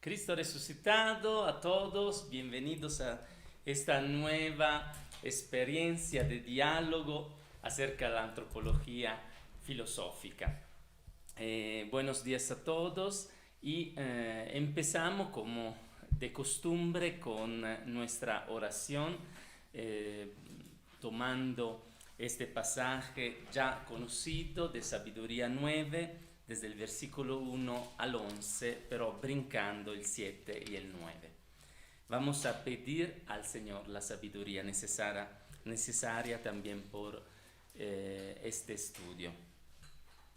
Cristo resucitado, a todos, bienvenidos a esta nueva experiencia de diálogo acerca de la antropología filosófica. Buenos días a todos y empezamos como de costumbre con nuestra oración, tomando este pasaje ya conocido de Sabiduría 9, desde el versículo 1 al 11, pero brincando el 7 y el 9. Vamos a pedir al Señor la sabiduría necesaria también por este estudio.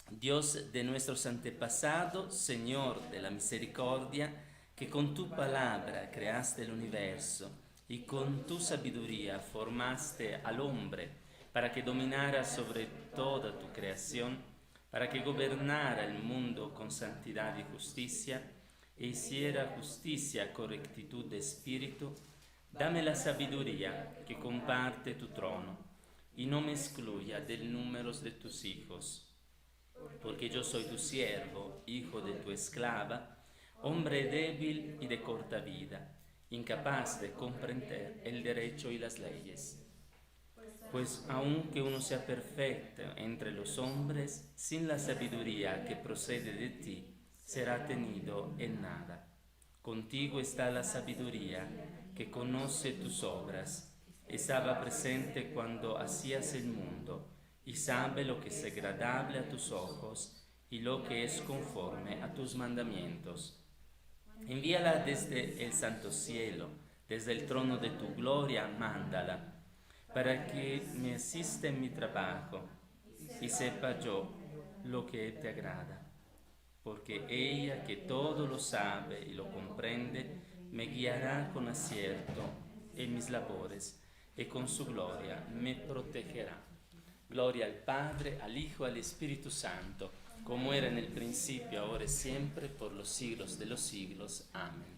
Dios de nuestros antepasados, Señor de la misericordia, que con tu palabra creaste el universo y con tu sabiduría formaste al hombre para que dominara sobre toda tu creación, para que gobernara el mundo con santidad y justicia, e hiciera justicia con rectitud de espíritu, dame la sabiduría que comparte tu trono, y no me excluya del número de tus hijos, porque yo soy tu siervo, hijo de tu esclava, hombre débil y de corta vida, incapaz de comprender el derecho y las leyes. Pues aunque uno sea perfecto entre los hombres, sin la sabiduría que procede de ti, será tenido en nada. Contigo está la sabiduría que conoce tus obras, estaba presente cuando hacías el mundo, y sabe lo que es agradable a tus ojos y lo que es conforme a tus mandamientos. Envíala desde el santo cielo, desde el trono de tu gloria, mándala para que me asista en mi trabajo y sepa yo lo que te agrada. Porque ella, que todo lo sabe y lo comprende, me guiará con acierto en mis labores y con su gloria me protegerá. Gloria al Padre, al Hijo y al Espíritu Santo, como era en el principio, ahora y siempre, por los siglos de los siglos. Amén.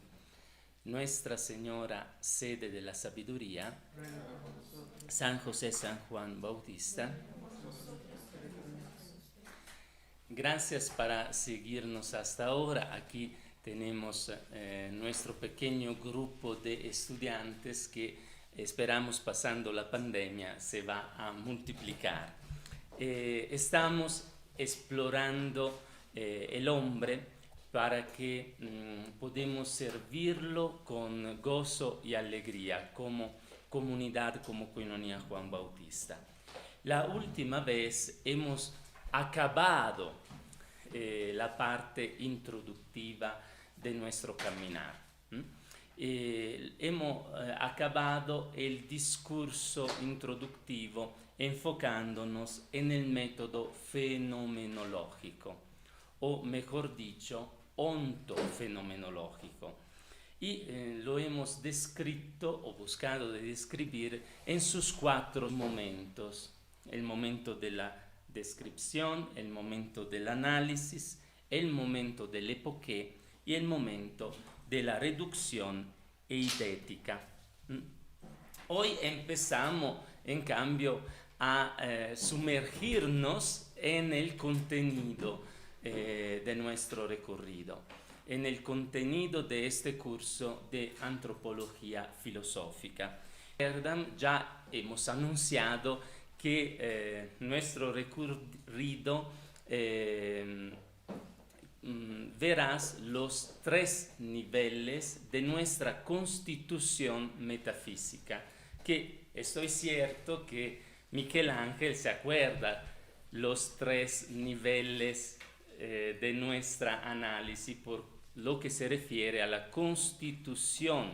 Nuestra Señora, sede de la sabiduría, San José, San Juan Bautista, gracias para seguirnos hasta ahora. Aquí tenemos nuestro pequeño grupo de estudiantes que esperamos, pasando la pandemia, se va a multiplicar. Estamos explorando el hombre para que podamos servirlo con gozo y alegría como comunidad, como Coinonía Juan Bautista. La última vez hemos acabado la parte introductiva de nuestro caminar. Hemos acabado el discurso introductivo enfocándonos en el método fenomenológico, o mejor dicho, ontofenomenológico. Y lo hemos descrito o buscado de describir en sus 4 momentos: el momento de la descripción, el momento del análisis, el momento del epoqué y el momento de la reducción eidética. Hoy empezamos, en cambio, a sumergirnos en el contenido de nuestro recorrido, en el contenido de este curso de antropología filosófica. Ya hemos anunciado que nuestro recorrido verás los 3 niveles de nuestra constitución metafísica, que estoy cierto que Miguel Ángel se acuerda los 3 niveles de nuestra análisis por lo que se refiere a la constitución,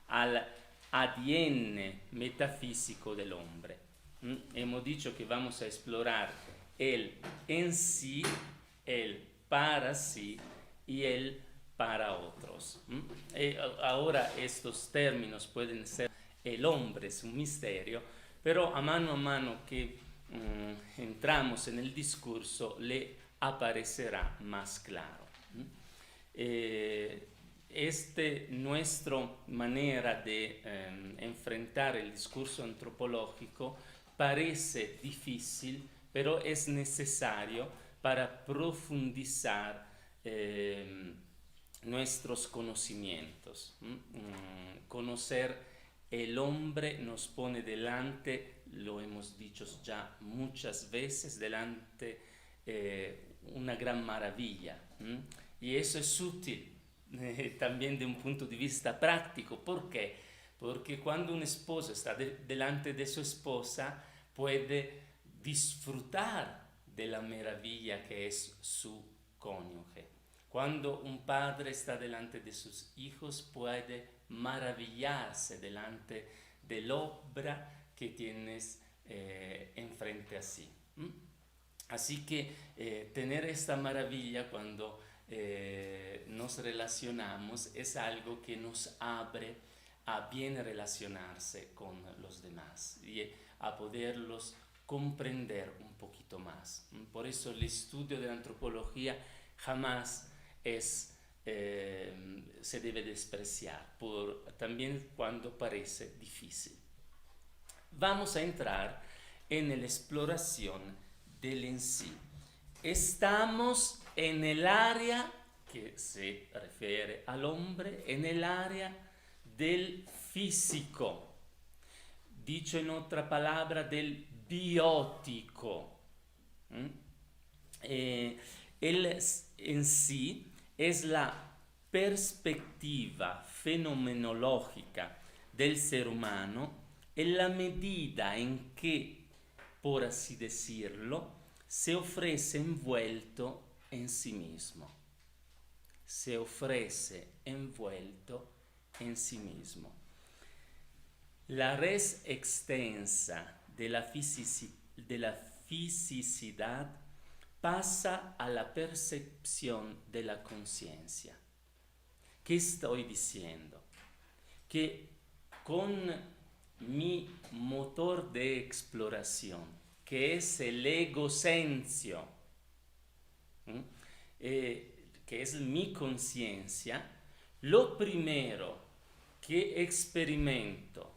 al ADN metafísico del hombre. Hemos dicho que vamos a explorar el en sí, el para sí y el para otros. Ahora estos términos pueden ser: el hombre es un misterio, pero a mano que entramos en el discurso le aparecerá más claro. Nuestra manera de enfrentar el discurso antropológico parece difícil, pero es necesario para profundizar nuestros conocimientos. Conocer el hombre nos pone delante, lo hemos dicho ya muchas veces, delante una gran maravilla. Y eso es útil también de un punto de vista práctico. ¿Por qué? Porque cuando un esposo está delante de su esposa, puede disfrutar de la maravilla que es su cónyuge. Cuando un padre está delante de sus hijos, puede maravillarse delante de la obra que tienes enfrente a sí. Así que tener esta maravilla cuando nos relacionamos es algo que nos abre a bien relacionarse con los demás y a poderlos comprender un poquito más. Por eso el estudio de la antropología jamás se debe despreciar, también cuando parece difícil. Vamos a entrar en la exploración del en sí. Estamos en el área que se refiere al hombre, en el área del físico, dicho en otra palabra, del biótico. Él en sí es la perspectiva fenomenológica del ser humano en la medida en que, por así decirlo, se ofrece envuelto en sí mismo. Se ofrece envuelto en sí mismo. La res extensa de la fisicidad pasa a la percepción de la conciencia. ¿Qué estoy diciendo? Que con mi motor de exploración, que es el egocentio, que es mi conciencia, lo primero que experimento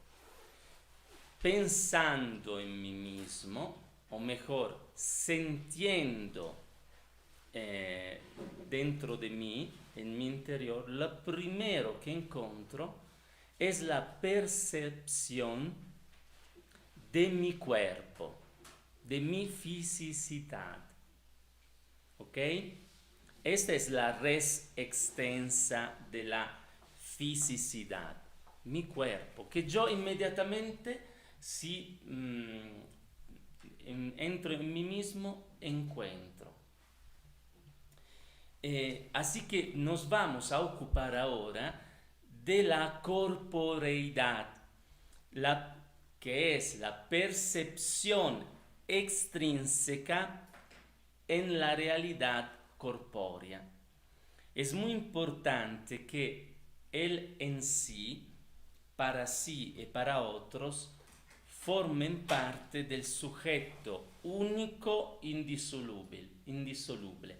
pensando en mí mismo, o mejor, sintiendo dentro de mí, en mi interior, lo primero que encuentro es la percepción de mi cuerpo, de mi fisicidad. ¿Ok? Esta es la res extensa de la fisicidad, mi cuerpo, que yo inmediatamente, si entro en mí mismo, encuentro. Así que nos vamos a ocupar ahora de la corporeidad, que es la percepción extrínseca en la realidad corpórea. Es muy importante que él en sí, para sí y para otros, formen parte del sujeto único indisoluble.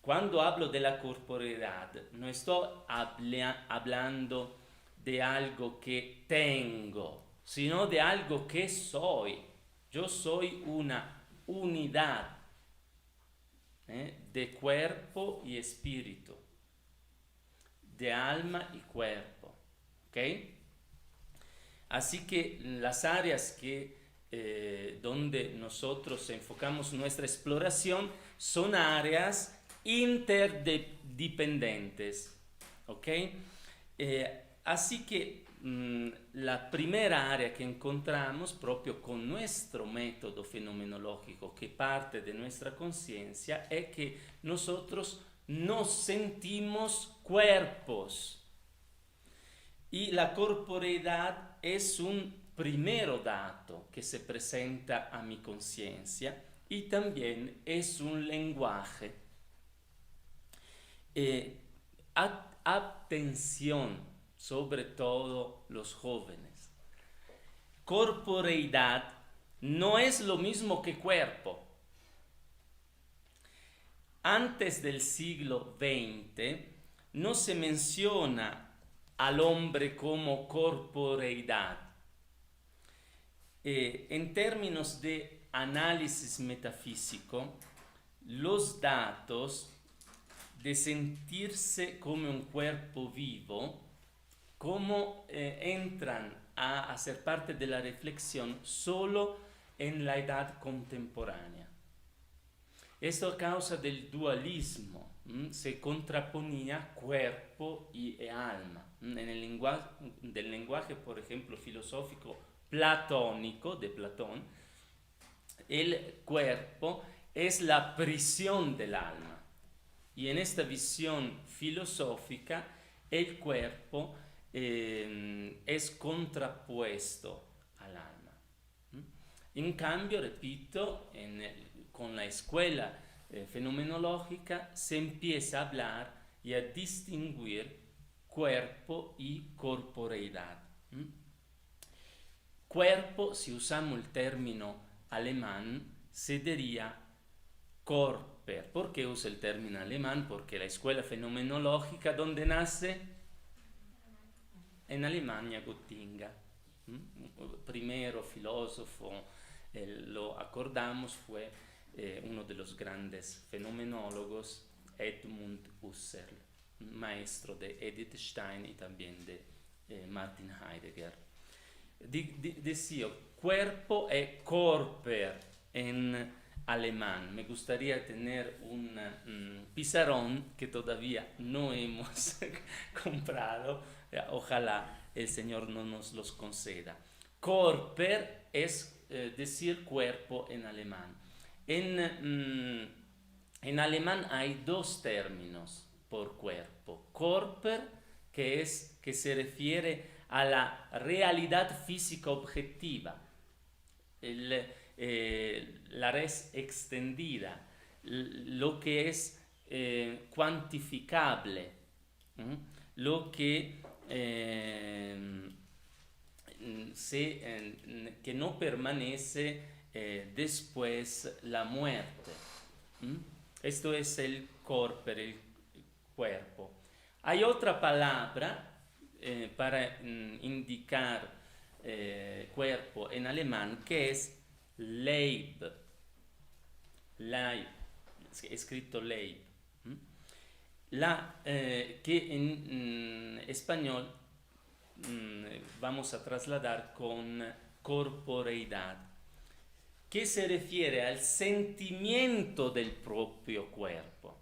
Cuando hablo de la corporeidad, no estoy hablando de algo que tengo, sino de algo que soy. Yo soy una unidad de cuerpo y espíritu, de alma y cuerpo. ¿Ok? Así que las áreas donde nosotros enfocamos nuestra exploración son áreas interdependientes. ¿Ok? Así que la primera área que encontramos propio con nuestro método fenomenológico que parte de nuestra conciencia es que nosotros nos sentimos cuerpos y la corporeidad es un primer dato que se presenta a mi conciencia y también es un lenguaje. Atención, sobre todo los jóvenes. Corporeidad no es lo mismo que cuerpo. Antes del siglo XX no se menciona al hombre como corporeidad. En términos de análisis metafísico, los datos de sentirse como un cuerpo vivo, cómo entran a hacer parte de la reflexión solo en la edad contemporánea. Esto a causa del dualismo, se contraponía cuerpo y alma. En el lenguaje, por ejemplo, filosófico platónico de Platón, el cuerpo es la prisión del alma. Y en esta visión filosófica, el cuerpo es contrapuesto al alma. En cambio, repito, con la escuela fenomenológica se empieza a hablar y a distinguir cuerpo y corporeidad. Cuerpo, si usamos el término alemán, se diría Körper. ¿Por qué usa el término alemán? Porque la escuela fenomenológica, ¿dónde nace? En Alemania, Göttingen. Primero filósofo, lo acordamos, fue uno de los grandes fenomenólogos, Edmund Husserl, maestro de Edith Stein y también de Martin Heidegger. Decía, cuerpo es Körper en alemán. Me gustaría tener un pizarrón que todavía no hemos comprado. Ojalá el Señor no nos los conceda. Körper es decir cuerpo en alemán. En alemán hay dos términos por cuerpo. Körper, que se refiere a la realidad física objetiva, la res extendida, lo que es cuantificable, lo que que no permanece después la muerte. Esto es el Körper, el cuerpo. Hay otra palabra para indicar cuerpo en alemán que es Leib. Leib, escrito Leib. Que en español vamos a trasladar con corporeidad, que se refiere al sentimiento del propio cuerpo.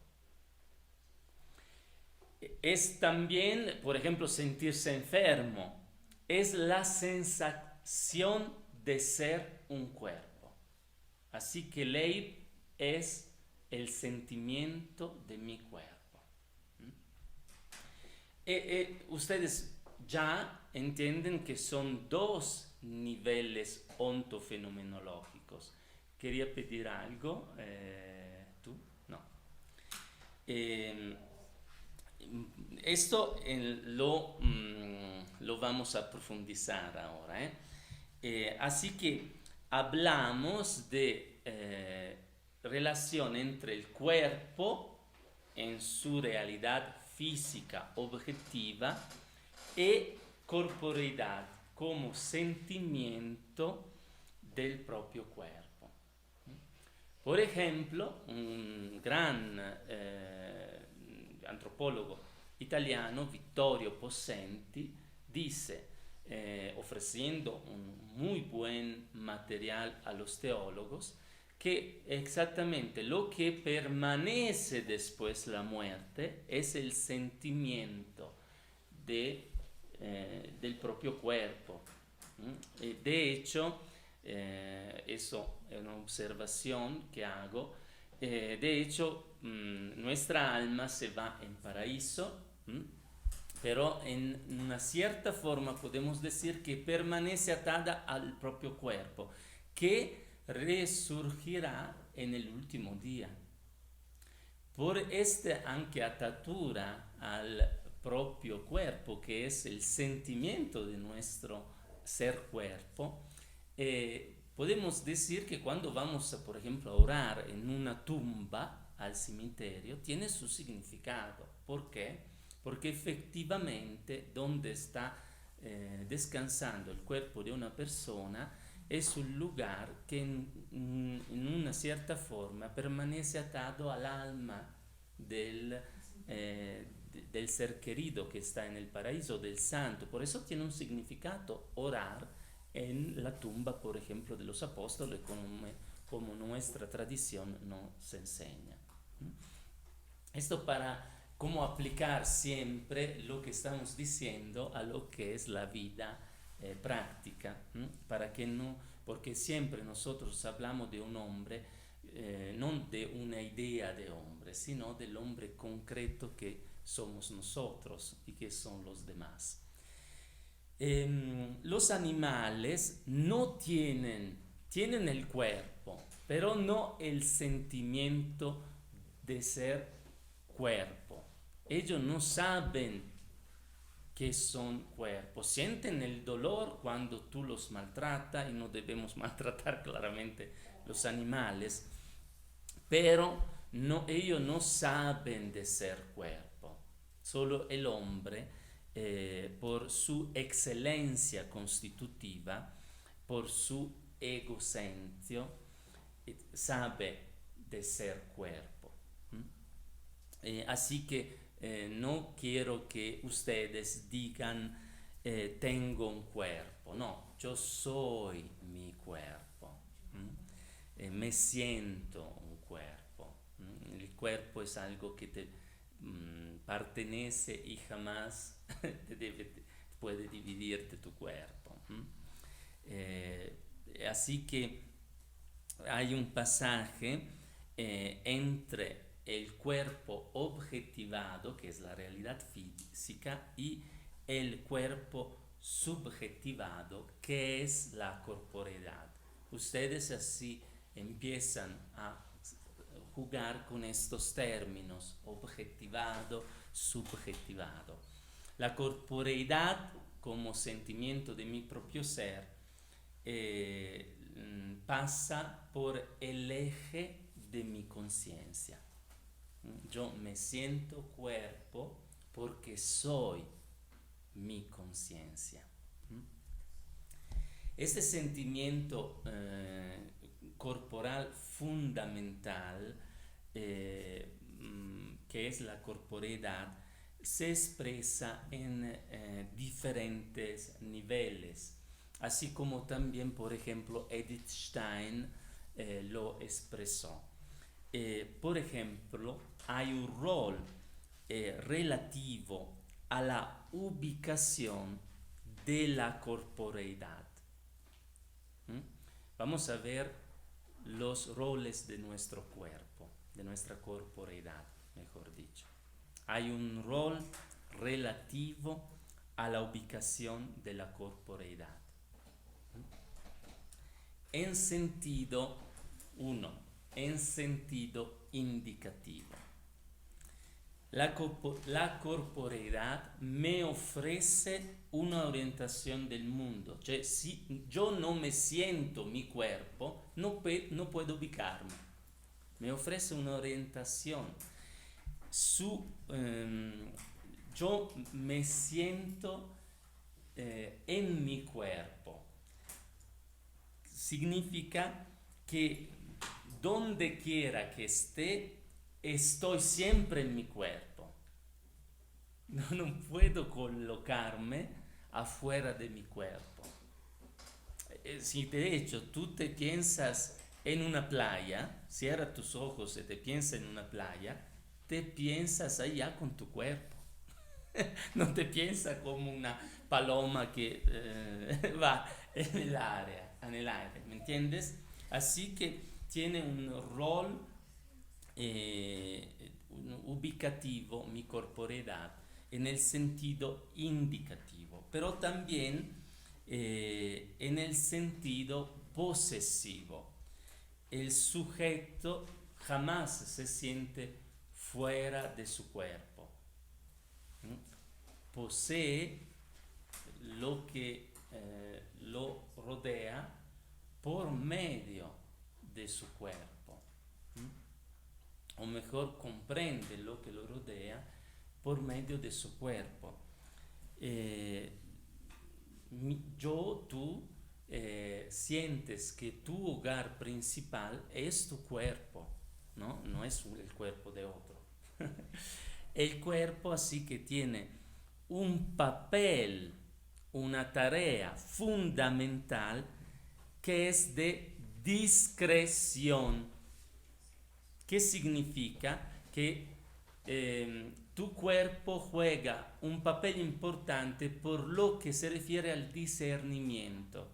Es también, por ejemplo, sentirse enfermo. Es la sensación de ser un cuerpo. Así que Leib es el sentimiento de mi cuerpo. Ustedes ya entienden que son dos niveles ontofenomenológicos. ¿Quería pedir algo? ¿Tú? No. Esto lo vamos a profundizar ahora. Así que hablamos de relación entre el cuerpo en su realidad física objetiva y corporeidad como sentimiento del propio cuerpo. Por ejemplo, un gran antropólogo italiano, Vittorio Possenti, dice, ofreciendo un muy buen material a los teólogos, que exactamente lo que permanece después la muerte es el sentimiento del propio cuerpo. De hecho, eso es una observación que hago. De hecho, nuestra alma se va en paraíso, pero en una cierta forma podemos decir que permanece atada al propio cuerpo, que resurgirá en el último día. Por esta anche atatura al propio cuerpo, que es el sentimiento de nuestro ser cuerpo, podemos decir que cuando vamos, por ejemplo, a orar en una tumba al cementerio, tiene su significado. ¿Por qué? Porque efectivamente donde está descansando el cuerpo de una persona es un lugar que en una cierta forma permanece atado al alma del del ser querido que está en el paraíso, del santo. Por eso tiene un significado orar en la tumba, por ejemplo, de los apóstoles, como nuestra tradición nos enseña. Esto para cómo aplicar siempre lo que estamos diciendo a lo que es la vida práctica, para que no, porque siempre nosotros hablamos de un hombre, no de una idea de hombre, sino del hombre concreto que somos nosotros y que son los demás. Los animales no tienen el cuerpo, pero no el sentimiento de ser cuerpo. Ellos no saben que son cuerpos, sienten el dolor cuando tú los maltratas, y no debemos maltratar claramente los animales, pero no, ellos no saben de ser cuerpo. Solo el hombre, por su excelencia constitutiva, por su egocentrio, sabe de ser cuerpo. Así que no quiero que ustedes digan tengo un cuerpo. No, yo soy mi cuerpo. Me siento un cuerpo. El cuerpo es algo que te pertenece y jamás puede dividir de tu cuerpo. Así que hay un pasaje entre el cuerpo objetivado, que es la realidad física, y el cuerpo subjetivado, que es la corporeidad. Ustedes así empiezan a jugar con estos términos: objetivado, subjetivado. La corporeidad como sentimiento de mi propio ser pasa por el eje de mi conciencia. Yo me siento cuerpo porque soy mi conciencia. Este sentimiento corporal fundamental, que es la corporeidad, se expresa en diferentes niveles, así como también, por ejemplo, Edith Stein lo expresó. Por ejemplo, hay un rol relativo a la ubicación de la corporeidad. Vamos a ver los roles de nuestro cuerpo, de nuestra corporeidad, mejor dicho. Hay un rol relativo a la ubicación de la corporeidad. En sentido, en sentido indicativo. La corporeidad me ofrece una orientación del mundo. Cioè, si yo no me siento mi cuerpo, no puedo ubicarme. Me ofrece una orientación. Yo me siento en mi cuerpo. Significa que donde quiera que esté, estoy siempre en mi cuerpo. No puedo colocarme afuera de mi cuerpo. Si de hecho tú te piensas en una playa, cierra tus ojos y te piensas en una playa, te piensas allá con tu cuerpo. No te piensas como una paloma que va en el aire, ¿me entiendes? Así que tiene un rol ubicativo, mi corporeidad, en el sentido indicativo, pero también en el sentido posesivo. El sujeto jamás se siente fuera de su cuerpo. Posee lo que lo rodea por medio de su cuerpo. O mejor, comprende lo que lo rodea por medio de su cuerpo. Tú sientes que tu hogar principal es tu cuerpo, ¿no? No es el cuerpo de otro. El cuerpo así que tiene un papel, una tarea fundamental que es de discreción. ¿Qué significa? Que tu cuerpo juega un papel importante por lo que se refiere al discernimiento.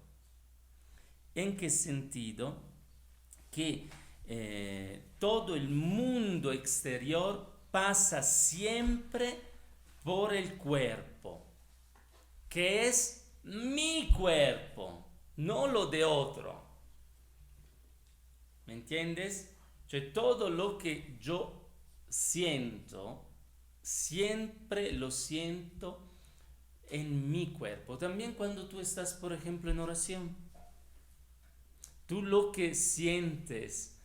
¿En qué sentido? Que todo el mundo exterior pasa siempre por el cuerpo, que es mi cuerpo, no lo de otro. ¿Me entiendes? Cioè todo lo que yo siento, siempre lo siento en mi cuerpo. También cuando tú estás, por ejemplo, en oración, tú lo que sientes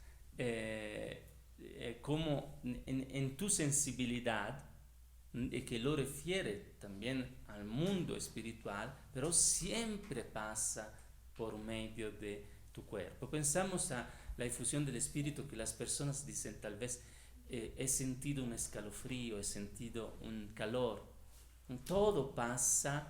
como en tu sensibilidad, y que lo refiere también al mundo espiritual, pero siempre pasa por medio de tu cuerpo. Pensamos a la infusión del espíritu, que las personas dicen tal vez he sentido un escalofrío, he sentido un calor. Todo pasa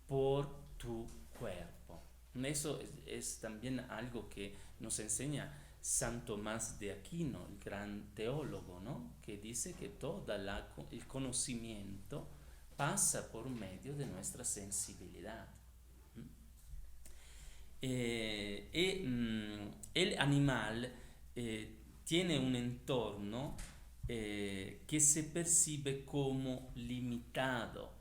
por tu cuerpo. Eso es también algo que nos enseña San Tomás de Aquino, el gran teólogo, ¿no? Que dice que todo el conocimiento pasa por medio de nuestra sensibilidad. El animal tiene un entorno que se percibe como limitado.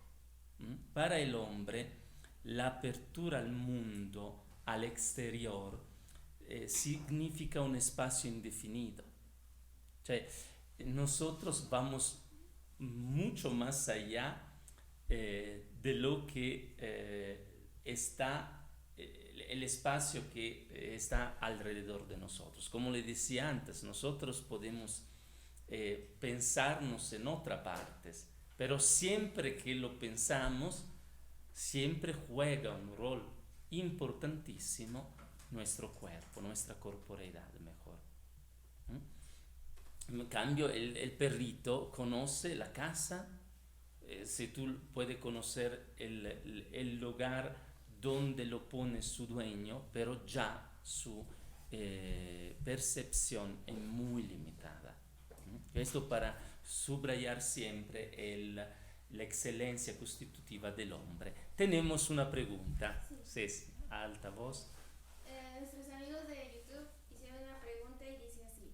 Para el hombre, la apertura al mundo, al exterior, significa un espacio indefinido. Cioè, nosotros vamos mucho más allá de lo que está el espacio que está alrededor de nosotros. Como le decía antes, nosotros podemos pensarnos en otras partes, pero siempre que lo pensamos, siempre juega un rol importantísimo nuestro cuerpo, nuestra corporeidad mejor. En cambio, el perrito conoce la casa, si tú puedes conocer el lugar donde lo pone su dueño, pero ya su percepción es muy limitada. Esto para subrayar siempre la excelencia constitutiva del hombre. Tenemos una pregunta. Sí, sí, a alta voz. Nuestros amigos de YouTube hicieron una pregunta y dice así: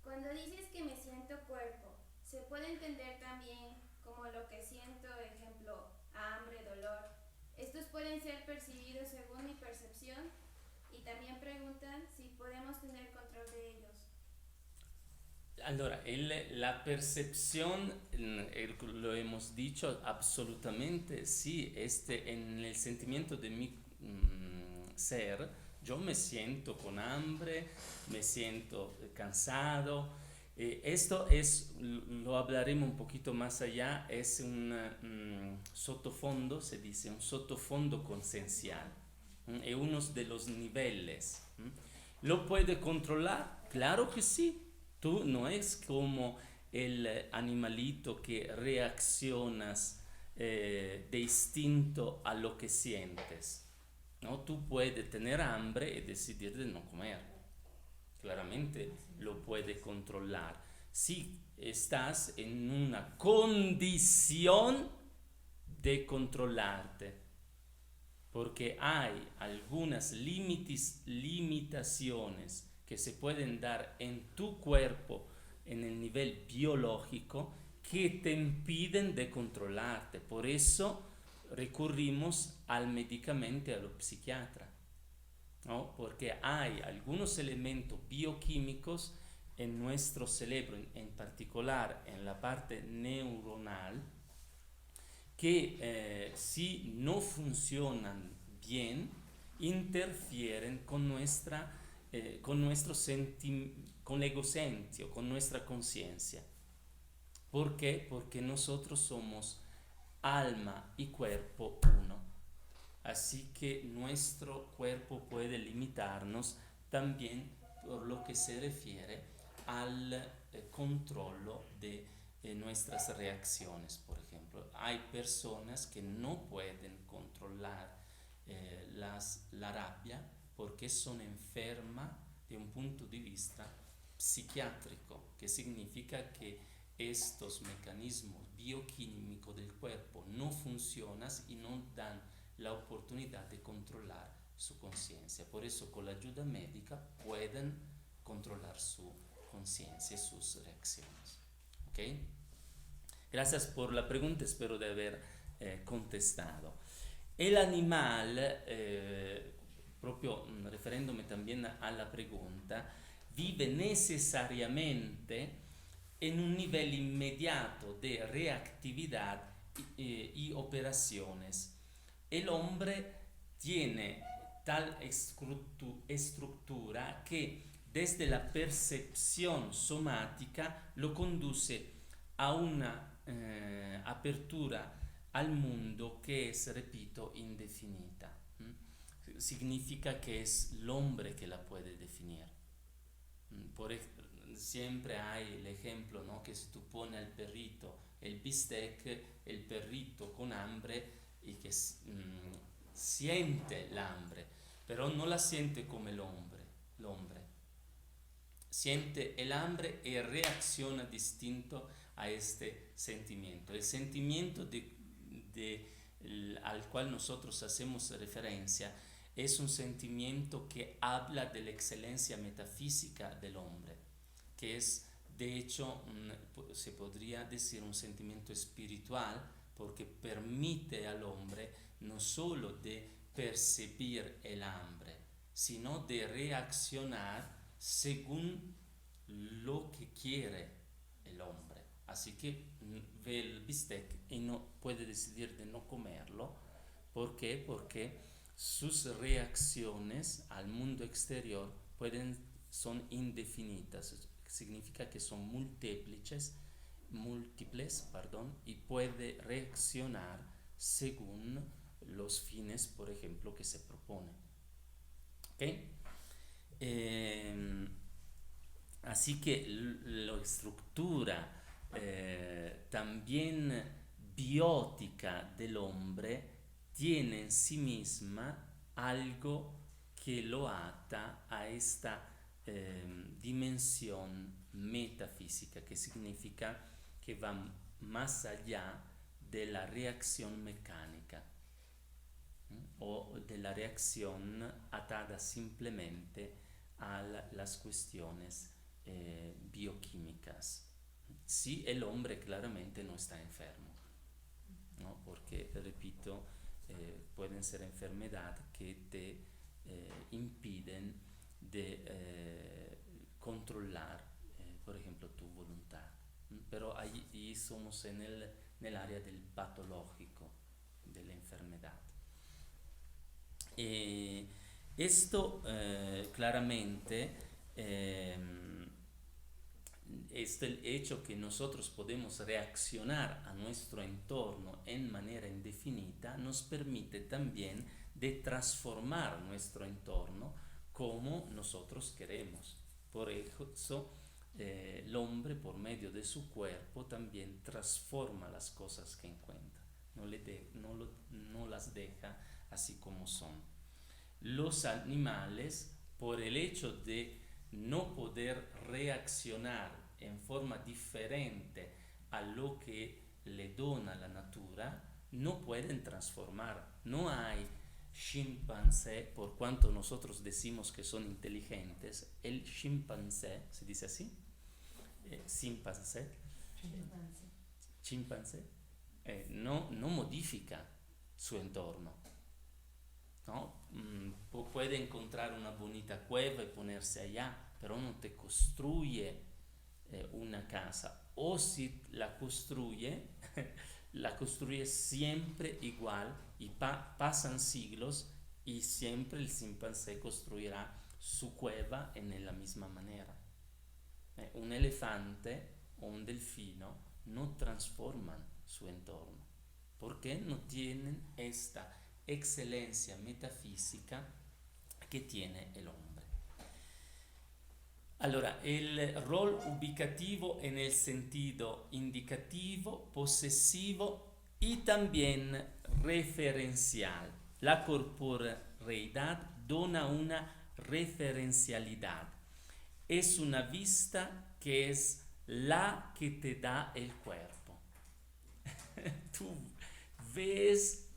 cuando dices que me siento cuerpo, ¿se puede entender también como lo que siento, ejemplo, hambre, dolor? ¿Estos pueden ser percibidos según mi percepción? Y también preguntan si podemos tener control de ellos. Allora, la percepción, lo hemos dicho, absolutamente sí, en el sentimiento de mi ser, yo me siento con hambre, me siento cansado. Esto lo hablaremos un poquito más allá, es un sottofondo, se dice, un sottofondo consciencial, es uno de los niveles. ¿Lo puede controlar? Claro que sí. Tú no es como el animalito que reaccionas de instinto a lo que sientes, ¿no? Tú puedes tener hambre y decidir de no comer. Claramente lo puedes controlar. Si estás en una condición de controlarte, porque hay algunas limitaciones que se pueden dar en tu cuerpo en el nivel biológico que te impiden de controlarte. Por eso recurrimos al medicamento y a los psiquiatras, ¿no? Porque hay algunos elementos bioquímicos en nuestro cerebro, en particular en la parte neuronal, que si no funcionan bien, interfieren con con el egocentrio, con nuestra conciencia. ¿Por qué? Porque nosotros somos alma y cuerpo uno. Así que nuestro cuerpo puede limitarnos también por lo que se refiere al controllo de nuestras reacciones, por ejemplo. Hay personas que no pueden controlar la rabia porque son enfermas de un punto de vista psiquiátrico, que significa que estos mecanismos bioquímicos del cuerpo no funcionan y no dan la oportunidad de controlar su conciencia. Por eso con la ayuda médica pueden controlar su conciencia y sus reacciones. ¿Ok? Gracias por la pregunta, espero de haber contestado. El animal, proprio referiéndome también a la pregunta, vive necesariamente en un nivel inmediato de reactividad y operaciones. El hombre tiene tal estructura que desde la percepción somática lo conduce a una apertura al mundo que es, repito, indefinita. Significa que es el hombre que la puede definir. Siempre hay el ejemplo, ¿no? Que si tú pones al perrito el bistec, el perrito con hambre y que siente el hambre, pero no la siente como el hombre. Siente el hambre y reacciona distinto a este sentimiento. El sentimiento al cual nosotros hacemos referencia es un sentimiento que habla de la excelencia metafísica del hombre, que es de hecho se podría decir un sentimiento espiritual, porque permite al hombre no solo de percibir el hambre, sino de reaccionar según lo que quiere el hombre. Así que ve el bistec y no puede decidir de no comerlo. ¿Por qué? Porque sus reacciones al mundo exterior son indefinidas, significa que son múltiples, y puede reaccionar según los fines, por ejemplo, que se propone. ¿Okay? Así que la estructura también biótica del hombre tiene en sí misma algo que lo ata a esta dimensión metafísica, que significa que va más allá de la reacción mecánica o de la reacción atada simplemente a las cuestiones bioquímicas. Sí, el hombre claramente no está enfermo, ¿no? Porque, repito, pueden ser enfermedades que te impiden de controlar, por ejemplo, tu voluntad. Pero ahí somos en el área del patológico, de la enfermedad. Esto claramente es el hecho que nosotros podemos reaccionar a nuestro entorno en manera indefinida, nos permite también de transformar nuestro entorno como nosotros queremos. Por eso el hombre, por medio de su cuerpo, también transforma las cosas que encuentra, no las deja así como son. Los animales, por el hecho de no poder reaccionar en forma diferente a lo que le dona la natura, no pueden transformar. No hay chimpancé, por cuanto nosotros decimos que son inteligentes, el chimpancé, ¿se dice así? Chimpancé, no modifica su entorno, ¿no? Puede encontrar una bonita cueva y ponerse allá, pero no te construye una casa, o si la construye, la construye siempre igual y pasan siglos y siempre el chimpancé construirá su cueva en la misma manera. Un elefante o un delfino no transforman su entorno porque no tienen esta excelencia metafísica que tiene el hombre. Allora, el rol ubicativo en el sentido indicativo, posesivo y también referencial. La corporeidad dona una referencialidad. Es una vista que es la que te da el cuerpo. Tú ves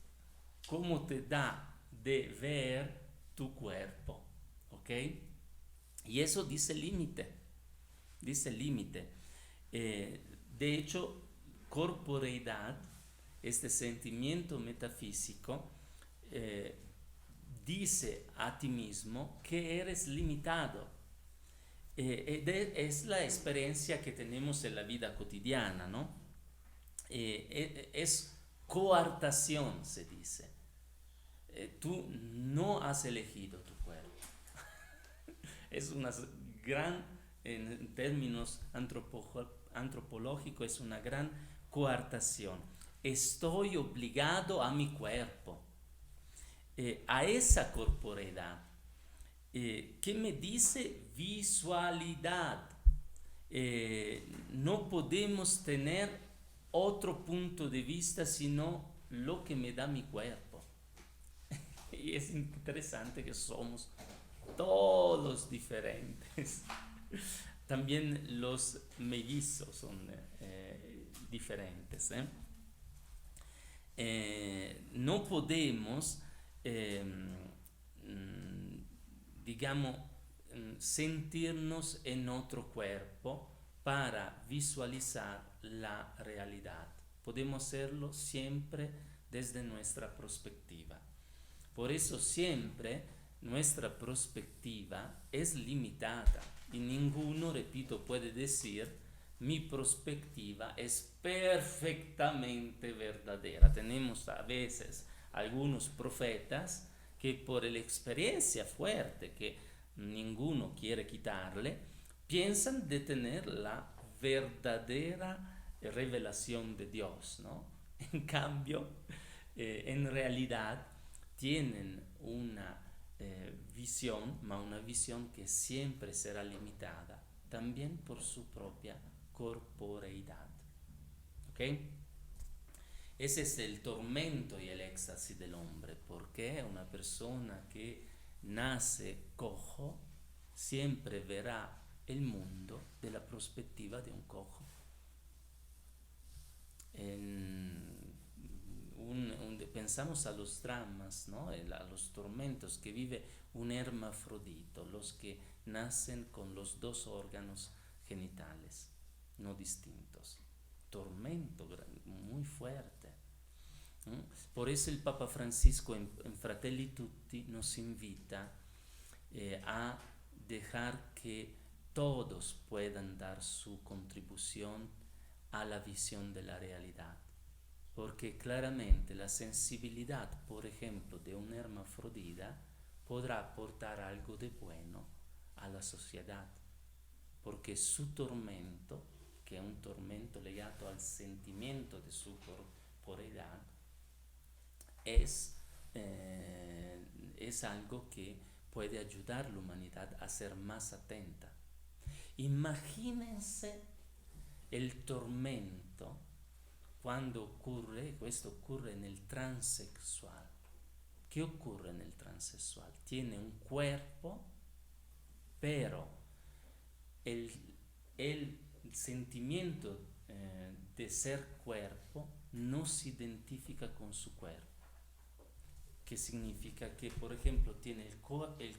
cómo te da de ver tu cuerpo, ¿ok? Y eso dice límite. De hecho, corporeidad, este sentimiento metafísico, dice a ti mismo que eres limitado. Es la experiencia que tenemos en la vida cotidiana, ¿no? Es coartación, se dice. Tú no has elegido tu cuerpo. Es una gran, en términos antropológicos, es una gran coartación. Estoy obligado a mi cuerpo, a esa corporeidad, que me dice visualidad. No podemos tener otro punto de vista sino lo que me da mi cuerpo. Y es interesante que somos todos diferentes. También los mellizos son diferentes. No podemos, digamos, sentirnos en otro cuerpo para visualizar la realidad. Podemos hacerlo siempre desde nuestra perspectiva. Por eso siempre nuestra perspectiva es limitada y ninguno, repito, puede decir mi perspectiva es perfectamente verdadera. Tenemos a veces algunos profetas que por la experiencia fuerte que ninguno quiere quitarle, piensan de tener la verdadera revelación de Dios, ¿no? En cambio, en realidad tienen una visión, ma una visión que siempre será limitada, también por su propia corporeidad. ¿Ok? Ese es el tormento y el éxtasis del hombre, porque una persona que nace cojo siempre verá el mundo de la perspectiva de un cojo. Pensamos a los dramas, ¿no? A los tormentos que vive un hermafrodito, los que nacen con los dos órganos genitales no distintos. Tormento muy fuerte. ¿No? Por eso el Papa Francisco en Fratelli Tutti nos invita a dejar que todos puedan dar su contribución a la visión de la realidad. Porque claramente la sensibilidad, por ejemplo, de una hermafrodita podrá aportar algo de bueno a la sociedad, porque su tormento, que es un tormento legado al sentimiento de su corporeidad, es algo que puede ayudar a la humanidad a ser más atenta. Imagínense el tormento cuando ocurre, esto ocurre en el transexual. ¿Qué ocurre en el transexual? Tiene un cuerpo, pero el sentimiento de ser cuerpo no se identifica con su cuerpo. ¿Qué significa? Que, por ejemplo, tiene el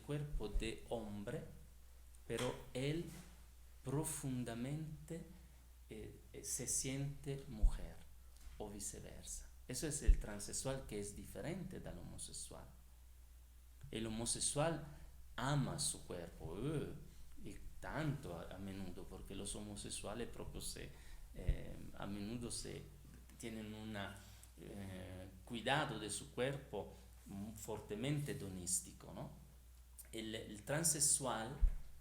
cuerpo de hombre, pero él profundamente se siente mujer o viceversa. Eso es el transexual, que es diferente del homosexual. El homosexual ama su cuerpo y tanto a menudo, porque los homosexuales proprio a menudo tienen un cuidado de su cuerpo fuertemente hedonístico, ¿no? El transexual,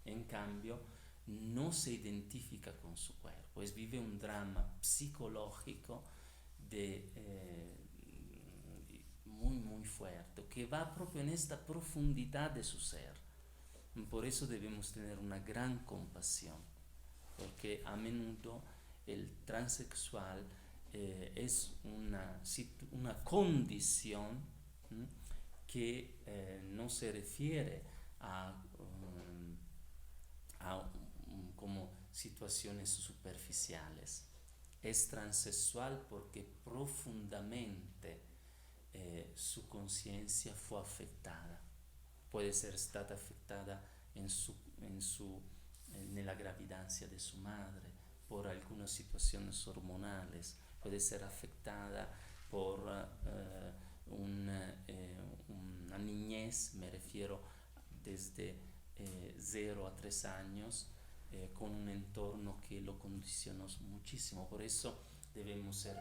en cambio, no se identifica con su cuerpo, vive un drama psicológico muy muy fuerte, que va proprio en esta profundidad de su ser. Por eso debemos tener una gran compasión, porque a menudo el transexual es una condición que no se refiere como situaciones superficiales. Es transexual porque profundamente su conciencia fue afectada. Puede ser stata afectada nella gravidanza de su madre, por algunas situaciones hormonales, puede ser afectada por una niñez, me refiero desde 0 a 3 años, con un entorno que lo condicionó muchísimo. Por eso debemos ser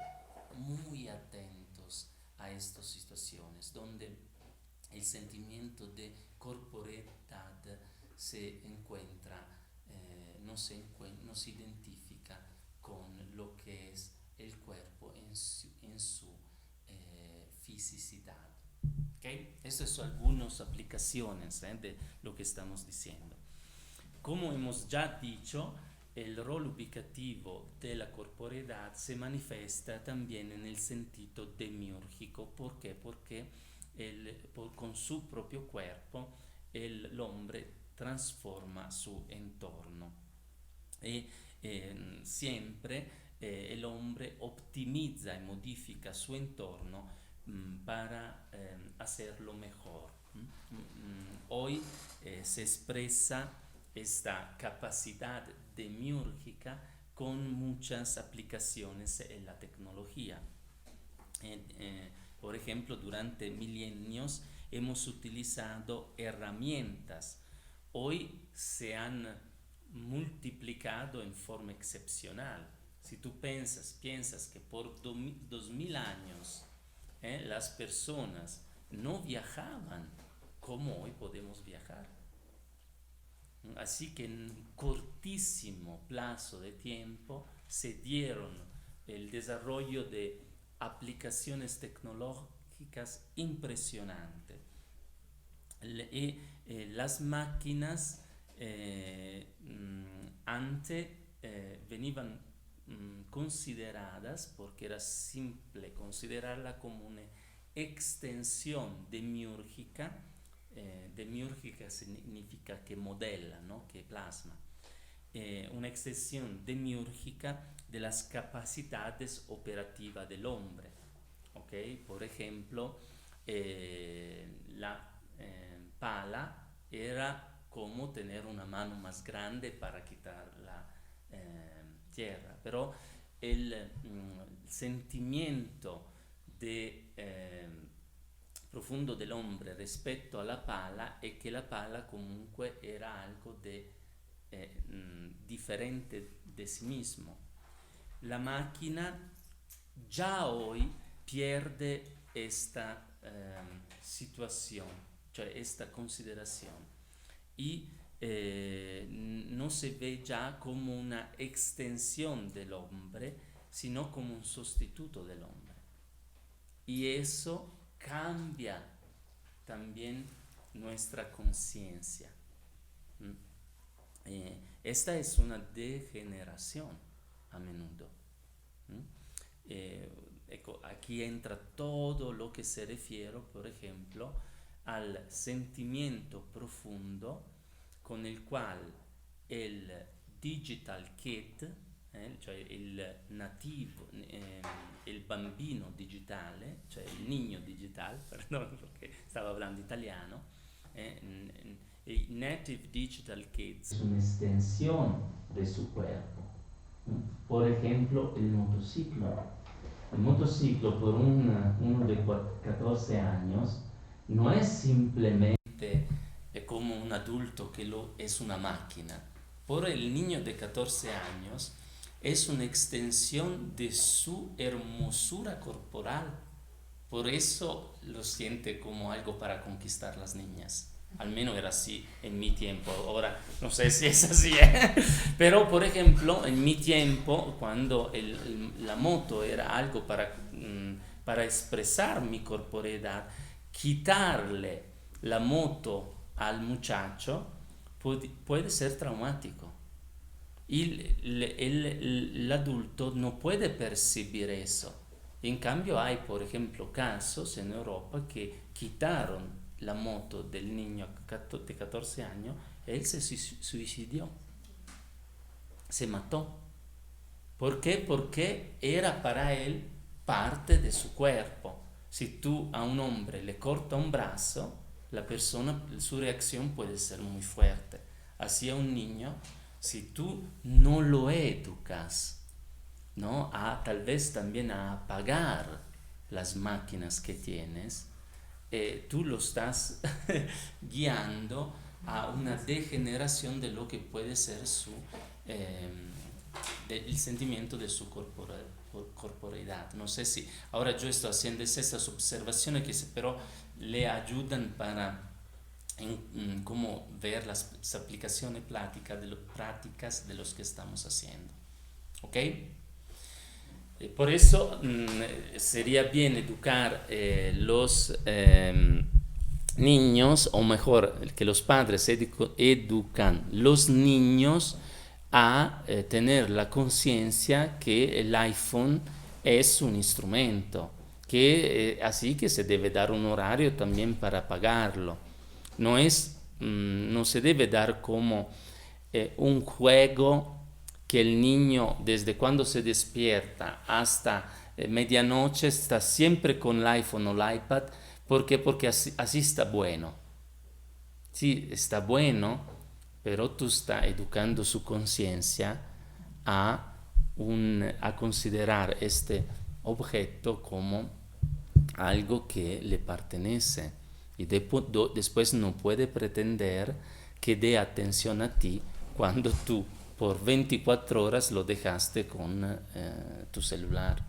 muy atentos a estas situaciones donde el sentimiento de corporeidad se encuentra, no se identifica con lo que es el cuerpo en su fisicidad. ¿Okay? Estas son algunas aplicaciones de lo que estamos diciendo. Como hemos ya dicho, el rol ubicativo de la corporeidad se manifiesta también en el sentido demiúrgico. ¿Por qué? Porque con su propio cuerpo el hombre transforma su entorno y siempre el hombre optimiza y modifica su entorno para hacerlo mejor. Hoy se expresa esta capacidad demiúrgica con muchas aplicaciones en la tecnología. Por ejemplo, durante milenios hemos utilizado herramientas. Hoy se han multiplicado en forma excepcional. Si tú piensas que por 2000 años las personas no viajaban como hoy podemos viajar. Así que en un cortísimo plazo de tiempo se dieron el desarrollo de aplicaciones tecnológicas impresionantes. Las máquinas antes venivano consideradas, porque era simple considerarla como una extensión demiúrgica. Demiúrgica significa que modela, ¿no? Que plasma. Una extensión demiúrgica de las capacidades operativas del hombre. ¿Okay? Por ejemplo, la pala era como tener una mano más grande para quitar la tierra, pero el sentimiento profundo del hombre respecto a la pala è che la pala comunque era algo de diferente de sí mismo. La máquina ya hoy pierde esta situación, cioè esta consideración, y no se ve ya como una extensión del hombre, sino como un sustituto del hombre. Y eso cambia también nuestra conciencia. Esta es una degeneración a menudo. Aquí entra todo lo que se refiere, por ejemplo, al sentimiento profundo con il quale il digital kid, cioè il nativo, il bambino digitale, cioè il niño digital, perdón perché stavo parlando italiano, il native digital kids es una extensión de su cuerpo. Por ejemplo, el motociclo. El motociclo por uno de 14 años no es simplemente como un adulto que es una máquina. Por el niño de 14 años es una extensión de su hermosura corporal. Por eso lo siente como algo para conquistar las niñas. Al menos era así en mi tiempo. Ahora no sé si es así, pero por ejemplo en mi tiempo, cuando la moto era algo para expresar mi corporeidad, quitarle la moto al muchacho puede ser traumático. El adulto no puede percibir eso. En cambio hay, por ejemplo, casos en Europa que quitaron la moto del niño de 14 años y él se suicidó, se mató. ¿Por qué? Porque era para él parte de su cuerpo. Si tú a un hombre le cortas un brazo, la persona, su reacción puede ser muy fuerte. Así a un niño, si tú no lo educas, ¿no? Tal vez también a apagar las máquinas que tienes, tú lo estás guiando a una degeneración de lo que puede ser el sentimiento de su corporeidad. No sé si ahora yo estoy haciendo estas observaciones que pero le ayudan para cómo ver las aplicaciones prácticas de los que estamos haciendo. ¿Ok? Por eso sería bien educar los niños, o mejor, que los padres educan los niños a tener la conciencia que el iPhone es un instrumento, que así que se debe dar un horario también para pagarlo. No se debe dar como un juego que el niño desde cuando se despierta hasta medianoche está siempre con el iPhone o el iPad. ¿Por qué? Porque así está bueno. Sí, está bueno, pero tú estás educando su conciencia a considerar este objeto como algo que le pertenece. Y después no puede pretender que dé atención a ti cuando tú por 24 horas lo dejaste con tu celular.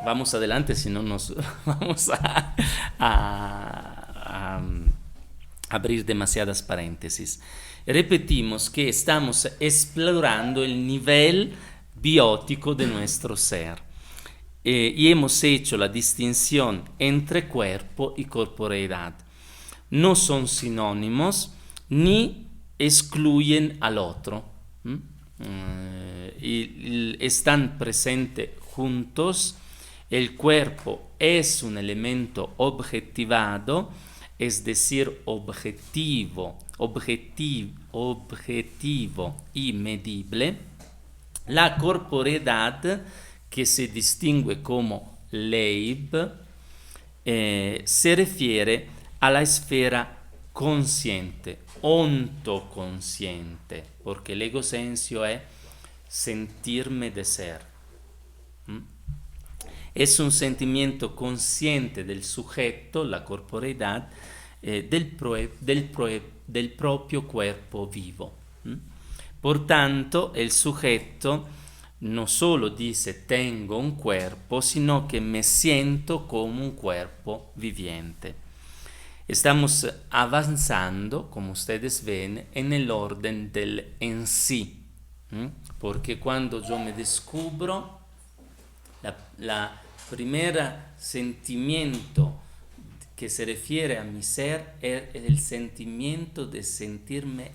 Vamos adelante, si no nos vamos a abrir demasiadas paréntesis. Repetimos que estamos explorando el nivel biótico de nuestro ser. Y hemos hecho la distinción entre cuerpo y corporeidad. No son sinónimos ni excluyen al otro. Están presentes juntos. El cuerpo es un elemento objetivado, es decir, objetivo y medible. La corporeidad, que se distingue como Leib, se refiere a la esfera consciente, ontoconsciente, porque el egocensio es sentirme de ser. Es un sentimiento consciente del sujeto, la corporeidad, del propio cuerpo vivo. Por tanto, el sujeto no solo dice tengo un cuerpo, sino que me siento como un cuerpo viviente. Estamos avanzando, como ustedes ven, en el orden del en sí, porque cuando yo me descubro, la primera sentimiento que se refiere a mi ser es el sentimiento de sentirme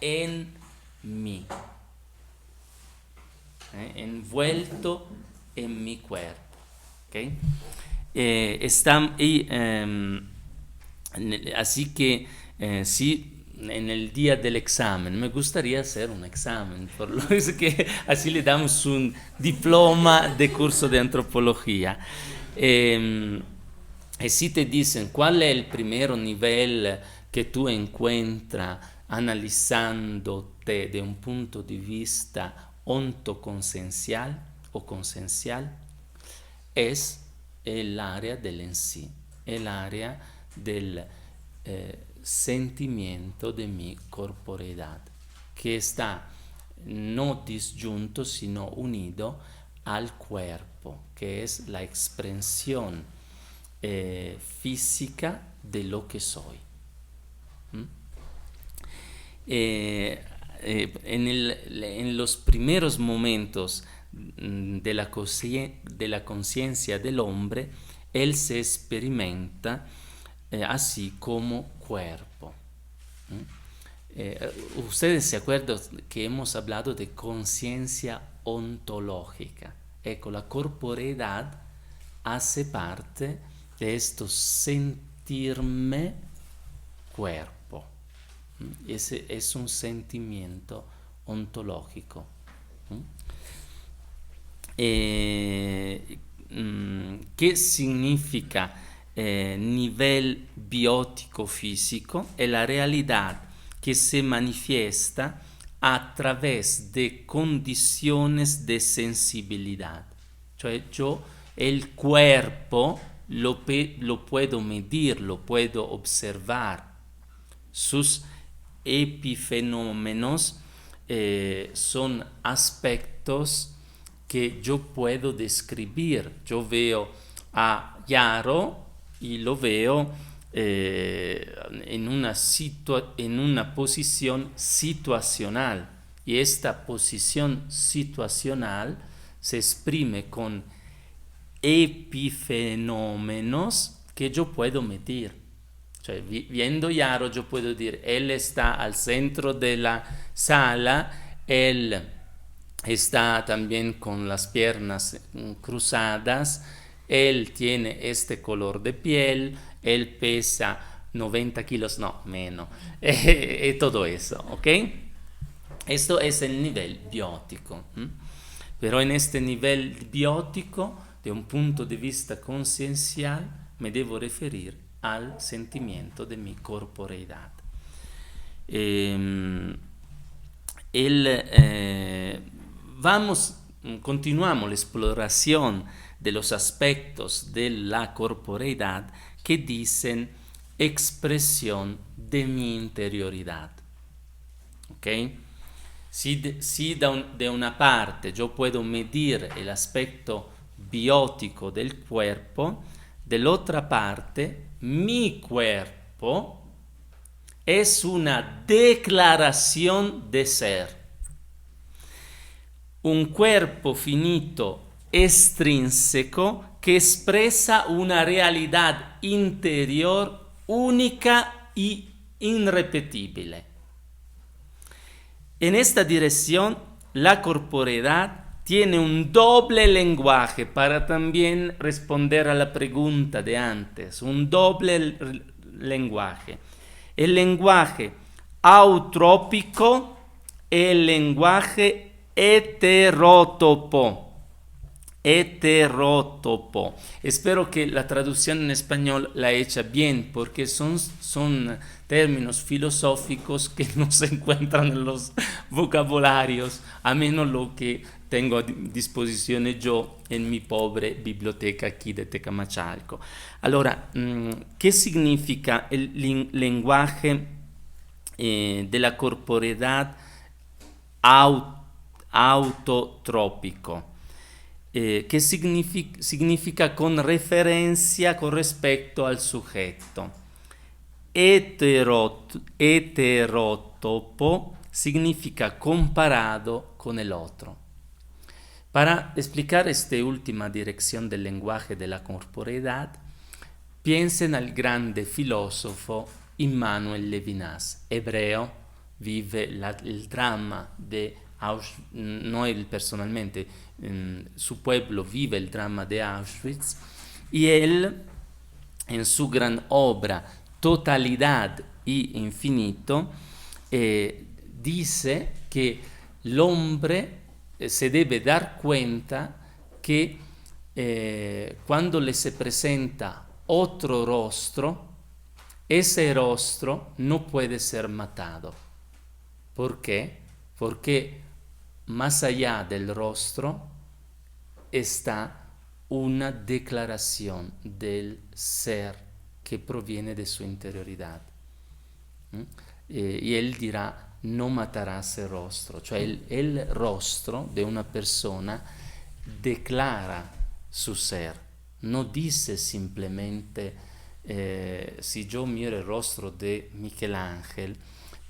en mí. Envuelto en mi cuerpo. ¿Okay? Así que si en el día del examen me gustaría hacer un examen, por lo que así le damos un diploma de curso de antropología. Y si te dicen cuál es el primer nivel que tú encuentras analizándote de un punto de vista ontoconsciencial o consciencial, es el área del en sí, el área del sentimiento de mi corporeidad, que está no disyunto sino unido al cuerpo, que es la expresión física de lo que soy. En los primeros momentos de la conciencia del hombre, él se experimenta así como cuerpo. Ustedes se acuerdan que hemos hablado de conciencia ontológica. La corporeidad hace parte de esto sentirme cuerpo. Ese es un sentimiento ontológico. ¿Qué significa nivel biótico físico? Es la realidad que se manifiesta a través de condiciones de sensibilidad. Cioè el cuerpo lo puedo medir, lo puedo observar. Sus epifenómenos son aspectos que yo puedo describir. Yo veo a Yaro y lo veo en una posición situacional, y esta posición situacional se exprime con epifenómenos que yo puedo medir. Cioè, viendo Yaro yo puedo decir, él está al centro de la sala, él está también con las piernas cruzadas, él tiene este color de piel, él pesa 90 kilos, no, menos, y todo eso, ¿ok? Esto es el nivel biótico. Pero en este nivel biótico, de un punto de vista conciencial, me debo referir al sentimiento de mi corporeidad. Continuamos la exploración de los aspectos de la corporeidad que dicen expresión de mi interioridad. ¿Ok? Si de una parte yo puedo medir el aspecto biótico del cuerpo, de la otra parte mi cuerpo es una declaración de ser. Un cuerpo finito extrínseco que expresa una realidad interior única y irrepetible. En esta dirección, la corporeidad tiene un doble lenguaje para también responder a la pregunta de antes, un doble lenguaje. El lenguaje autrópico y el lenguaje heterótopo. Heterótopo. Espero que la traducción en español la hecha bien, porque son términos filosóficos que no se encuentran en los vocabularios, a menos lo que tengo a disposición yo en mi pobre biblioteca aquí de Tecamachalco. Allora, ¿qué significa el lenguaje de la corporeidad autotrópico? Que significa con referencia con respecto al sujeto. Heterótopo significa comparado con el otro. Para explicar esta última dirección del lenguaje de la corporeidad, piensen al grande filósofo Immanuel Levinas, hebreo, vive el drama de Auschwitz, no él personalmente, su pueblo vive el drama de Auschwitz, y él, en su gran obra Totalidad y Infinito, dice que el hombre se debe dar cuenta que cuando le se presenta otro rostro, ese rostro no puede ser matado. ¿Por qué? Porque más allá del rostro está una declaración del ser que proviene de su interioridad. Y él dirá, no matarás el rostro. Cioè el rostro de una persona declara su ser. No dice simplemente, si yo miro el rostro de Miguel Ángel,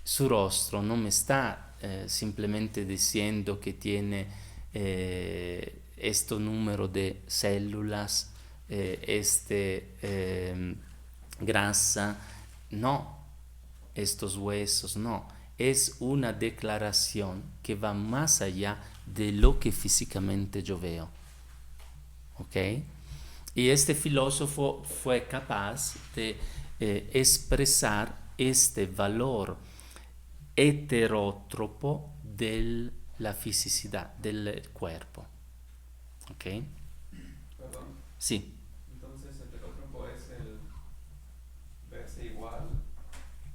su rostro no me está simplemente diciendo que tiene este número de células, grasa. No, estos huesos, no, es una declaración que va más allá de lo que físicamente yo veo. ¿Ok? Y este filósofo fue capaz de expresar este valor heterótropo de la fisicidad del cuerpo. ¿Ok? Perdón. Sí. Entonces, el heterótropo es el verse igual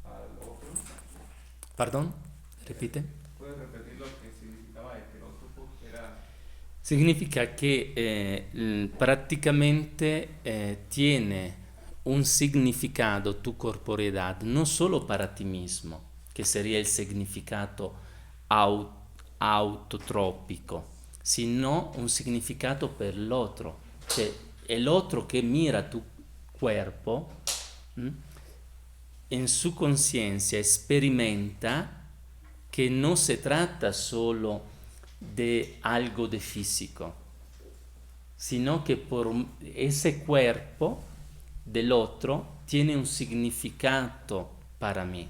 al otro. ¿Perdón? Repite. ¿Puedes repetir lo que significaba heterótropo? Era... Significa que prácticamente tiene un significado tu corporeidad no solo para ti mismo, que sería el significado autotrópico, sino un significado per el otro. Cioè, el otro que mira tu cuerpo, en su conciencia experimenta que no se trata solo de algo de físico, sino que por ese cuerpo del otro tiene un significado para mí.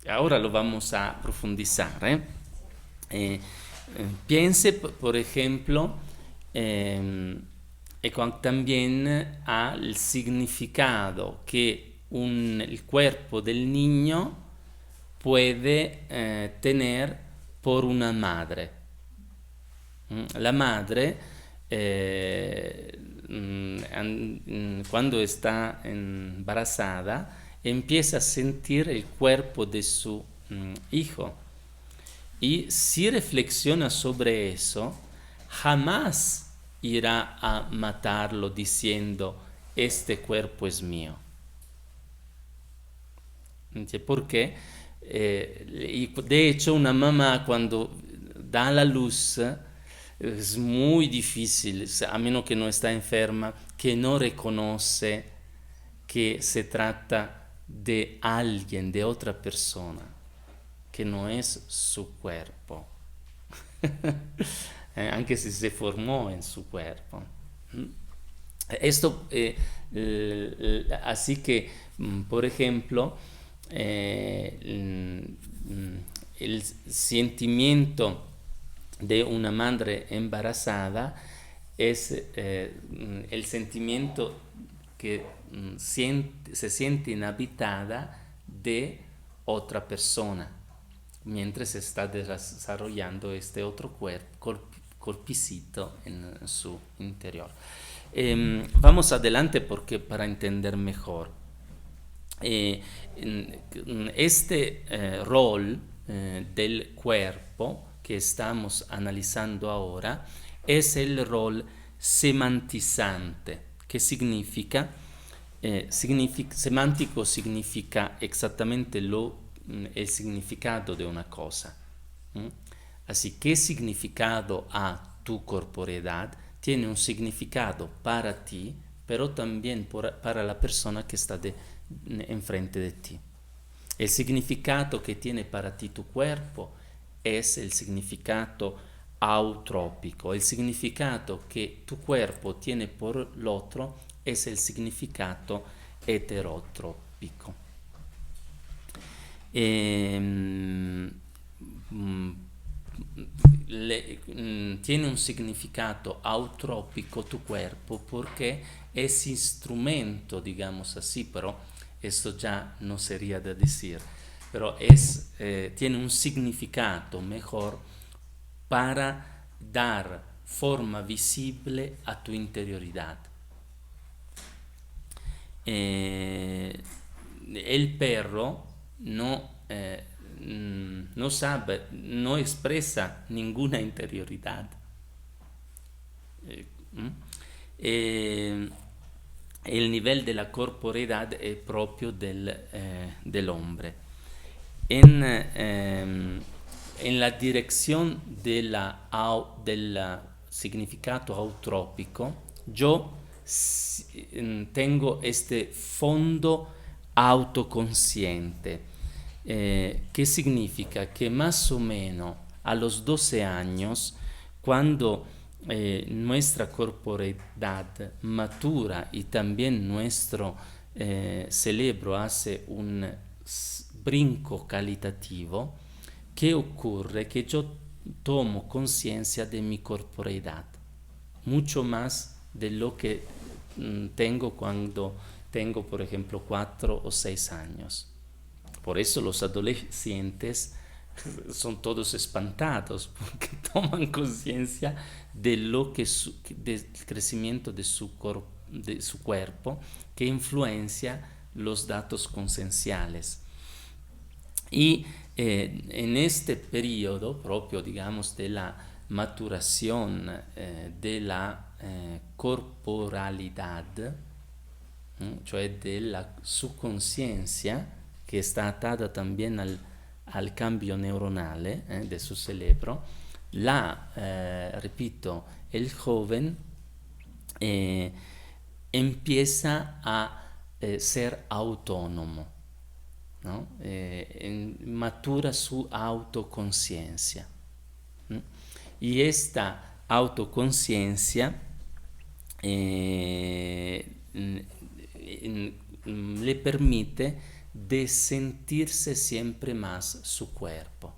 Ahora lo vamos a profundizar. Piense, por ejemplo, también al significado que el cuerpo del niño puede tener por una madre. La madre, cuando está embarazada, empieza a sentir el cuerpo de su hijo. Y si reflexiona sobre eso, jamás irá a matarlo diciendo, este cuerpo es mío. ¿Por qué? Y de hecho, una mamá cuando da a la luz es muy difícil, a menos que no está enferma, que no reconoce que se trata de alguien, de otra persona, que no es su cuerpo, anche se si formó en su cuerpo. Esto, así que, por ejemplo, el sentimiento de una madre embarazada es el sentimiento que se siente inhabitada de otra persona mientras se está desarrollando este otro corpicito en su interior. Vamos adelante porque para entender mejor. Este rol del cuerpo que estamos analizando ahora es el rol semantizante, que significa semántico significa exactamente el significado de una cosa. Así, ¿qué significado ha tu corporeidad? Tiene un significado para ti, pero también para la persona que está enfrente de ti. El significado que tiene para ti tu cuerpo es el significado autrópico. El significado que tu cuerpo tiene por el otro es el significado heterotrópico. Tiene un significado autrópico tu cuerpo porque es instrumento, digamos así, pero esto ya no sería de decir, pero tiene un significado mejor para dar forma visible a tu interioridad. El perro no sabe, no expresa ninguna interioridad. El nivel de la corporeidad es propio del hombre. En la dirección del significado autrópico, yo tengo este fondo autoconsciente, que significa que más o menos a los 12 años, cuando nuestra corporeidad matura y también nuestro cerebro hace un brinco calitativo que ocurre que yo tomo conciencia de mi corporeidad, mucho más de lo que tengo cuando tengo, por ejemplo, 4 o 6 años. Por eso los adolescentes son todos espantados, porque toman conciencia de lo que del crecimiento de su cuerpo, que influencia los datos consensuales. Y en este periodo propio, digamos, de la maturación de la corporalidad, cioè della subconsciencia, que está atada también al cambio neuronal de su cerebro, repito, el joven empieza a ser autónomo, ¿no? Matura su autoconciencia. Y esta autoconciencia le permite de sentirse siempre más su cuerpo.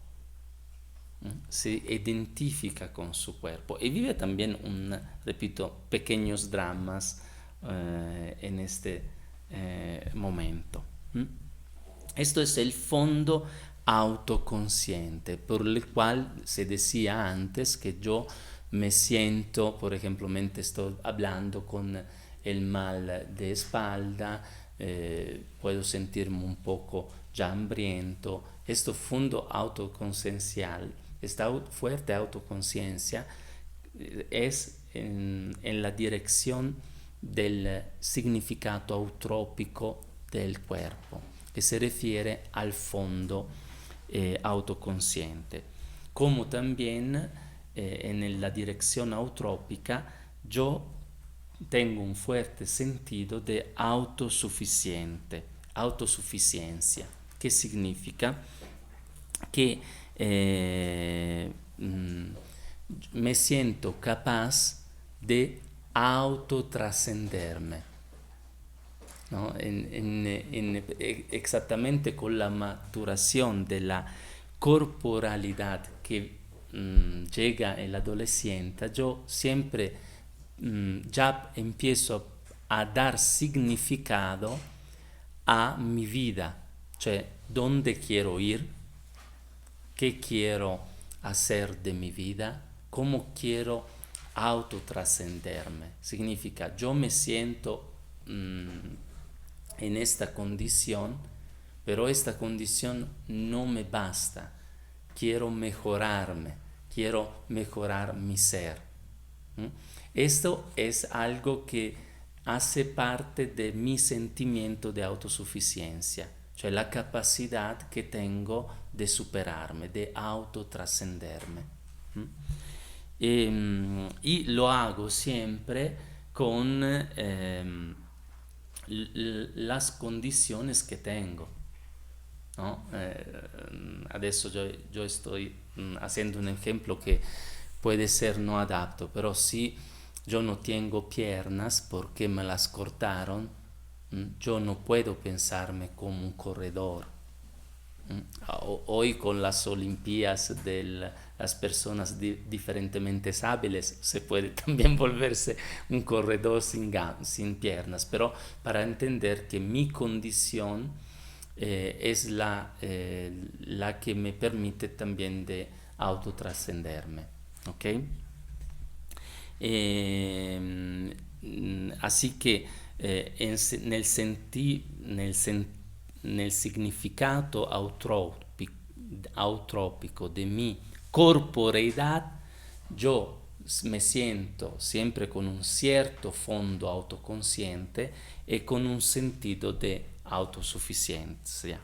Se identifica con su cuerpo y vive también repito, pequeños dramas en este momento. Esto es el fondo autoconsciente, por el cual se decía antes que yo me siento, por ejemplo, mientras estoy hablando con el mal de espalda, puedo sentirme un poco ya hambriento. Este fondo autoconsciencial, esta fuerte autoconciencia es en la dirección del significado eutrópico del cuerpo, que se refiere al fondo autoconsciente. Como también en la dirección eutrópica yo tengo un fuerte sentido de autosuficiencia, que significa que me siento capaz de autotrascenderme, ¿no? Exactamente con la maturación de la corporalidad que llega el adolescente, yo siempre ya empiezo a dar significado a mi vida, cioè dónde quiero ir, qué quiero hacer de mi vida, cómo quiero autotrascenderme. Significa, yo me siento en esta condición, pero esta condición no me basta. Quiero mejorarme, quiero mejorar mi ser. Esto es algo que hace parte de mi sentimiento de autosuficiencia, cioè la capacidad que tengo de superarme, de autotrascenderme. Y lo hago siempre con las condiciones que tengo, ¿no? Adesso yo estoy haciendo un ejemplo que puede ser no adapto, pero si yo no tengo piernas porque me las cortaron, yo no puedo pensarme como un corredor. Hoy con las Olimpiadas de las personas diferentemente hábiles se puede también volverse un corredor sin piernas, pero para entender que mi condición es la que me permite también de autotrascenderme, ¿ok? Así que nel significato eutrópico de mi corporeidad, yo me siento siempre con un cierto fondo autoconsciente y con un sentido de autosuficiencia.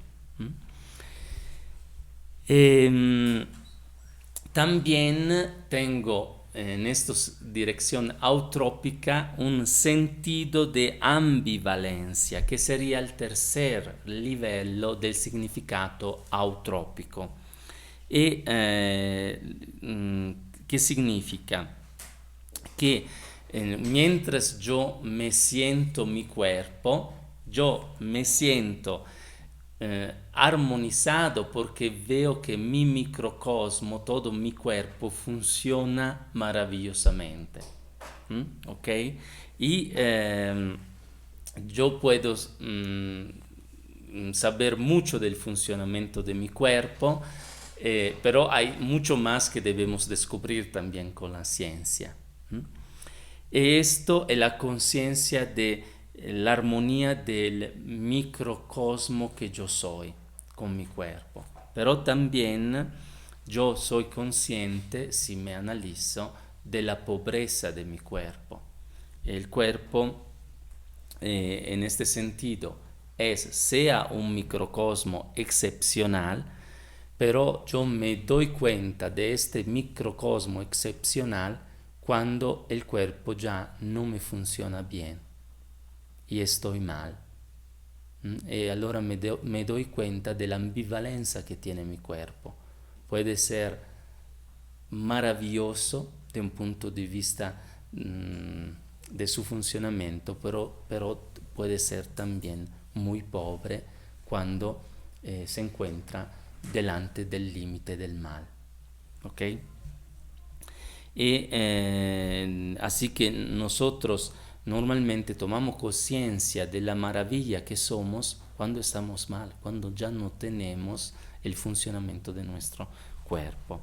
También tengo en esta dirección eutrópica un sentido de ambivalencia, que sería el tercer livello del significato eutrópico. E ¿qué significa? Que mientras yo me siento mi cuerpo, Yo me siento armonizado porque veo que mi microcosmo, todo mi cuerpo funciona maravillosamente. ¿Ok? Y yo puedo saber mucho del funcionamiento de mi cuerpo, pero hay mucho más que debemos descubrir también con la ciencia. Esto es la conciencia de la armonía del microcosmo que yo soy con mi cuerpo. Pero también yo soy consciente, si me analizo, de la pobreza de mi cuerpo. El cuerpo, en este sentido, sea un microcosmo excepcional, pero yo me doy cuenta de este microcosmo excepcional cuando el cuerpo ya no me funciona bien y estoy mal. Y allora me doy cuenta de la ambivalencia que tiene mi cuerpo. Puede ser maravilloso de un punto de vista de su funcionamiento, pero puede ser también muy pobre cuando se encuentra delante del límite del mal. ¿Ok? Y así que nosotros normalmente tomamos conciencia de la maravilla que somos cuando estamos mal, cuando ya no tenemos el funcionamiento de nuestro cuerpo.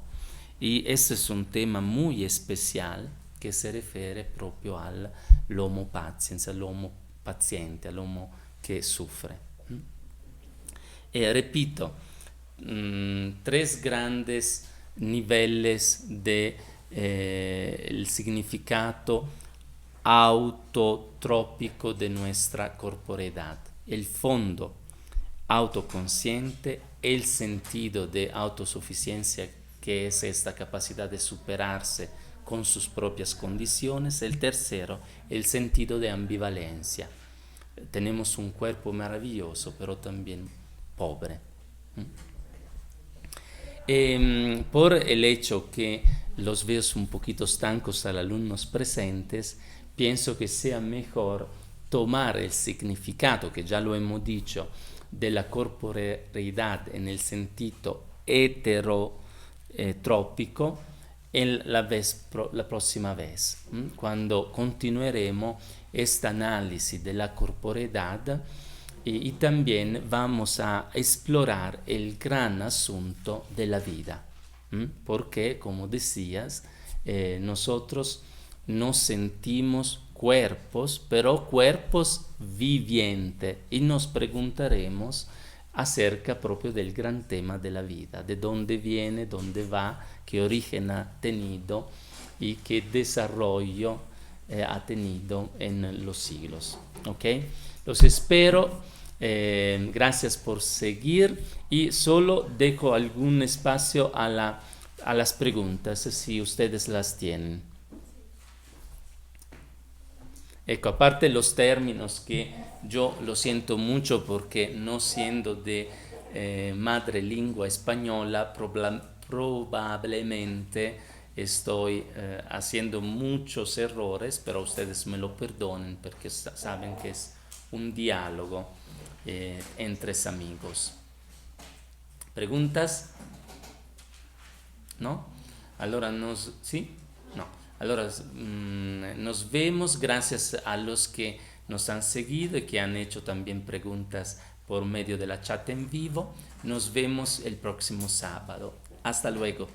Y este es un tema muy especial que se refiere proprio all'homo patiens, all'uomo paziente, all'uomo che soffre. E repito, tres grandes niveles de el significado autotrópico de nuestra corporeidad. El fondo autoconsciente, el sentido de autosuficiencia, que es esta capacidad de superarse con sus propias condiciones. El tercero, el sentido de ambivalencia. Tenemos un cuerpo maravilloso, pero también pobre. Por el hecho que los veo un poquito estancos a los alumnos presentes, pienso que sea mejor tomar el significado, que ya lo hemos dicho, de la corporeidad en el sentido heterotrópico la próxima vez, cuando continuaremos esta análisis de la corporeidad y también vamos a explorar el gran asunto de la vida, porque, como decías, nosotros nos sentimos cuerpos, pero cuerpos vivientes, y nos preguntaremos acerca proprio del gran tema de la vida, de dónde viene, dónde va, qué origen ha tenido y qué desarrollo ha tenido en los siglos. ¿Ok? Los espero. Gracias por seguir y solo dejo algún espacio a las preguntas si ustedes las tienen. Ecco, aparte los términos que yo lo siento mucho porque no siendo de madre lengua española probablemente estoy haciendo muchos errores, pero ustedes me lo perdonen porque saben que es un diálogo entre amigos. ¿Preguntas? ¿No? Allora ¿sí? No. Allora nos vemos, gracias a los que nos han seguido y que han hecho también preguntas por medio de la chat en vivo. Nos vemos el próximo sábado. Hasta luego.